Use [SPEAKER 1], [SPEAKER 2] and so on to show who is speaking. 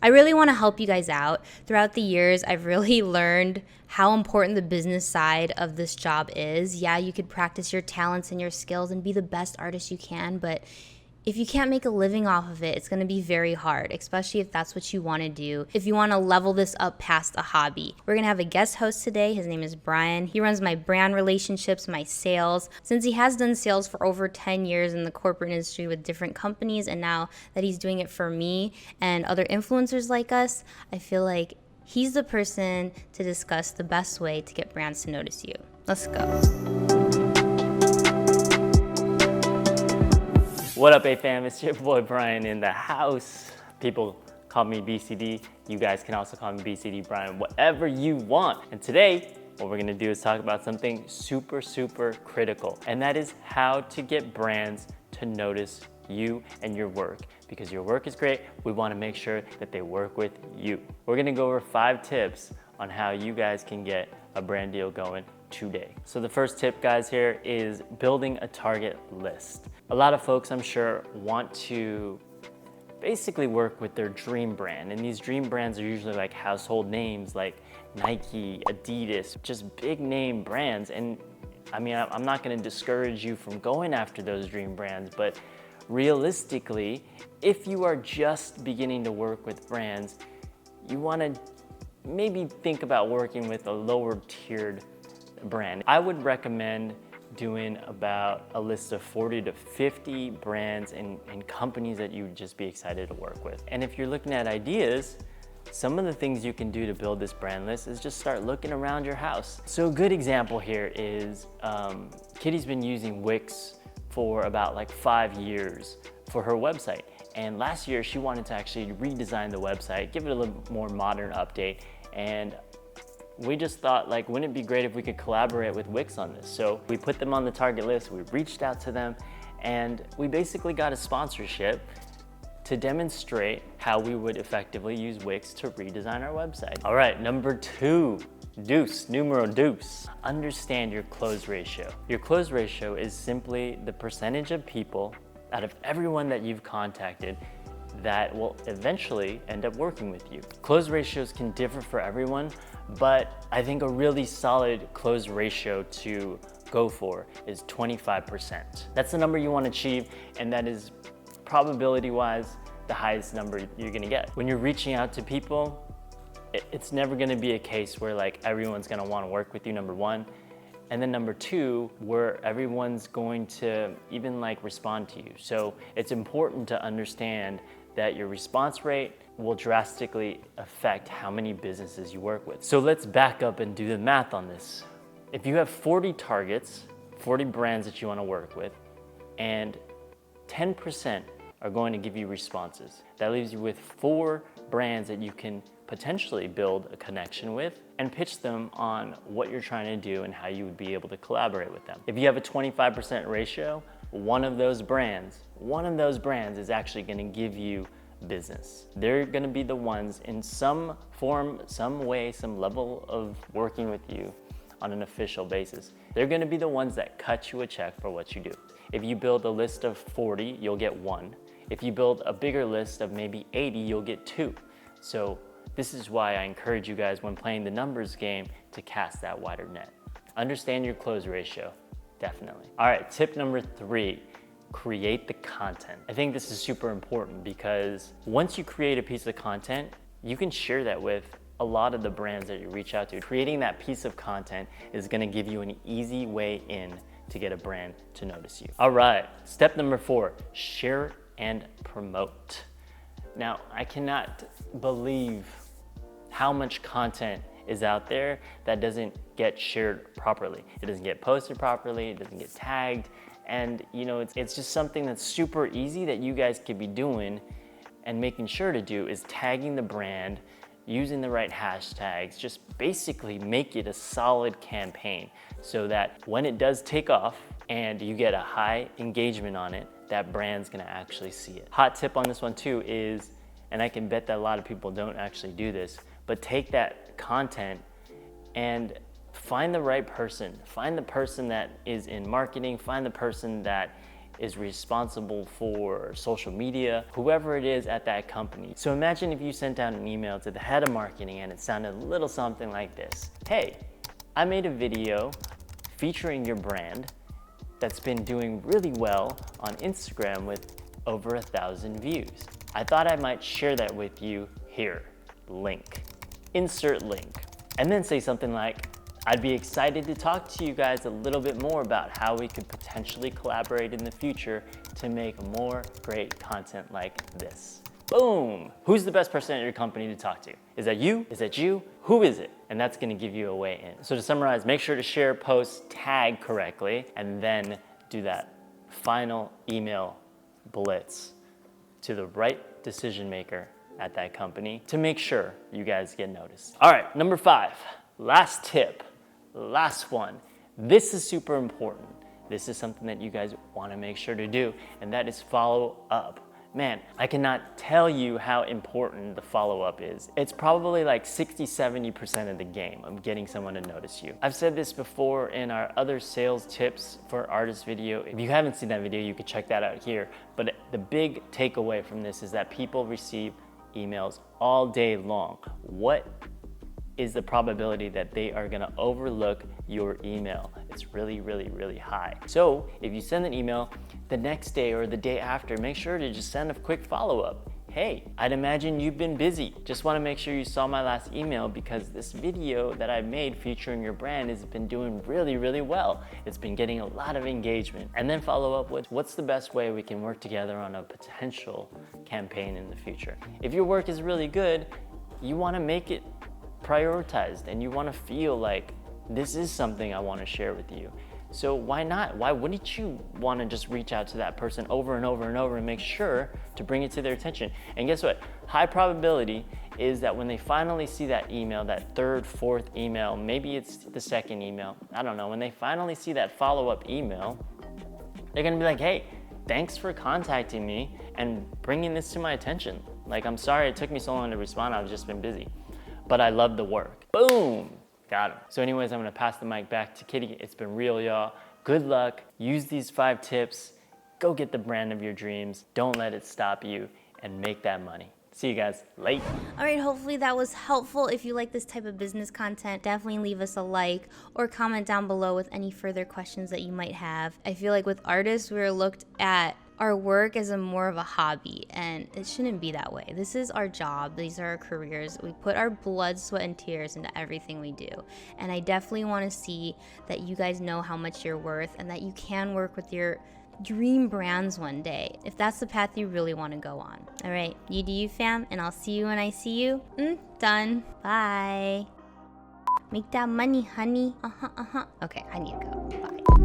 [SPEAKER 1] I really want to help you guys out. Throughout the years, I've really learned how important the business side of this job is. Yeah, you could practice your talents and your skills and be the best artist you can, but if you can't make a living off of it, it's going to be very hard, especially if that's what you want to do. If you want to level this up past a hobby. We're going to have a guest host today. His name is Brian. He runs my brand relationships, my sales. Since he has done sales for over 10 years in the corporate industry with different companies, and now that he's doing it for me and other influencers like us, I feel like he's the person to discuss the best way to get brands to notice you. Let's go.
[SPEAKER 2] What up, AFAM? It's your boy Brian in the house. People call me BCD. You guys can also call me BCD Brian, whatever you want. And today, what we're gonna do is talk about something super critical, and that is how to get brands to notice you and your work. Because your work is great, we wanna make sure that they work with you. We're gonna go over 5 tips on how you guys can get a brand deal going today. So the first tip, guys, here is building a target list. A lot of folks, I'm sure, want to basically work with their dream brand. And these dream brands are usually like household names like Nike, Adidas, just big name brands. And I mean, I'm not gonna discourage you from going after those dream brands, but realistically, if you are just beginning to work with brands, you wanna maybe think about working with a lower tiered brand. I would recommend doing about a list of 40 to 50 brands and companies that you would just be excited to work with. And if you're looking at ideas, some of the things you can do to build this brand list is just start looking around your house. So a good example here is Kitty's been using Wix for about like 5 years for her website. And last year she wanted to actually redesign the website, give it a little more modern update. And we just thought, like, wouldn't it be great if we could collaborate with Wix on this? So we put them on the target list, we reached out to them, and we basically got a sponsorship to demonstrate how we would effectively use Wix to redesign our website. All right, number 2, numero dos. Understand your close ratio. Your close ratio is simply the percentage of people out of everyone that you've contacted that will eventually end up working with you. Close ratios can differ for everyone, but I think a really solid close ratio to go for is 25%. That's the number you want to achieve, and that is probability-wise the highest number you're gonna get. When you're reaching out to people, it's never gonna be a case where like everyone's gonna want to work with you, number 1. And then number 2, where everyone's going to even like respond to you. So it's important to understand that your response rate will drastically affect how many businesses you work with. So let's back up and do the math on this. If you have 40 targets, 40 brands that you want to work with, and 10% are going to give you responses, that leaves you with 4 brands that you can potentially build a connection with and pitch them on what you're trying to do and how you would be able to collaborate with them. If you have a 25% ratio, one of those brands is actually gonna give you business. They're gonna be the ones in some form, some way, some level of working with you on an official basis. They're gonna be the ones that cut you a check for what you do. If you build a list of 40, you'll get 1. If you build a bigger list of maybe 80, you'll get 2. So this is why I encourage you guys when playing the numbers game to cast that wider net. Understand your close ratio, definitely. All right, tip number 3, create the content. I think this is super important because once you create a piece of content, you can share that with a lot of the brands that you reach out to. Creating that piece of content is gonna give you an easy way in to get a brand to notice you. All right, step number 4, share and promote. Now, I cannot believe how much content is out there that doesn't get shared properly. It doesn't get posted properly, it doesn't get tagged, and you know, it's just something that's super easy that you guys could be doing and making sure to do is tagging the brand, using the right hashtags, just basically make it a solid campaign so that when it does take off and you get a high engagement on it, that brand's gonna actually see it. Hot tip on this one too is, and I can bet that a lot of people don't actually do this, but take that content and find the right person. Find the person that is in marketing, find the person that is responsible for social media, whoever it is at that company. So imagine if you sent out an email to the head of marketing and it sounded a little something like this. Hey, I made a video featuring your brand that's been doing really well on Instagram with over 1,000 views. I thought I might share that with you here. Link. Insert link. And then say something like, I'd be excited to talk to you guys a little bit more about how we could potentially collaborate in the future to make more great content like this. Boom! Who's the best person at your company to talk to? Is that you? Is that you? Who is it? And that's gonna give you a way in. So to summarize, make sure to share posts, tag correctly, and then do that final email blitz to the right decision maker at that company to make sure you guys get noticed. All right, number 5, last tip, last one. This is super important. This is something that you guys wanna make sure to do, and that is follow up. Man, I cannot tell you how important the follow-up is. It's probably like 60-70% of the game of getting someone to notice you. I've said this before in our other sales tips for artists video. If you haven't seen that video, you can check that out here. But the big takeaway from this is that people receive emails all day long. What is the probability that they are gonna overlook your email? It's really, really, really high. So if you send an email the next day or the day after, make sure to just send a quick follow-up. Hey, I'd imagine you've been busy. Just wanna make sure you saw my last email because this video that I made featuring your brand has been doing really, really well. It's been getting a lot of engagement. And then follow up with what's the best way we can work together on a potential campaign in the future. If your work is really good, you wanna make it prioritized and you want to feel like this is something I want to share with you. So why not? Why wouldn't you want to just reach out to that person over and over and over and make sure to bring it to their attention? And guess what? High probability is that when they finally see that email, that third, fourth email, maybe it's the second email, I don't know, when they finally see that follow-up email, they're going to be like, hey, thanks for contacting me and bringing this to my attention. Like, I'm sorry it took me so long to respond. I've just been busy. But I love the work. Boom, got him. So anyways, I'm gonna pass the mic back to Kitty. It's been real, y'all. Good luck, use these 5 tips, go get the brand of your dreams, don't let it stop you, and make that money. See you guys, late.
[SPEAKER 1] All right, hopefully that was helpful. If you like this type of business content, definitely leave us a like or comment down below with any further questions that you might have. I feel like with artists, we're looked at our work as more of a hobby, and it shouldn't be that way. This is our job. These are our careers. We put our blood, sweat, and tears into everything we do. And I definitely want to see that you guys know how much you're worth and that you can work with your dream brands one day, if that's the path you really want to go on. All right, you do you, fam, and I'll see you when I see you. Done. Bye. Make that money, honey. Okay, I need to go. Bye.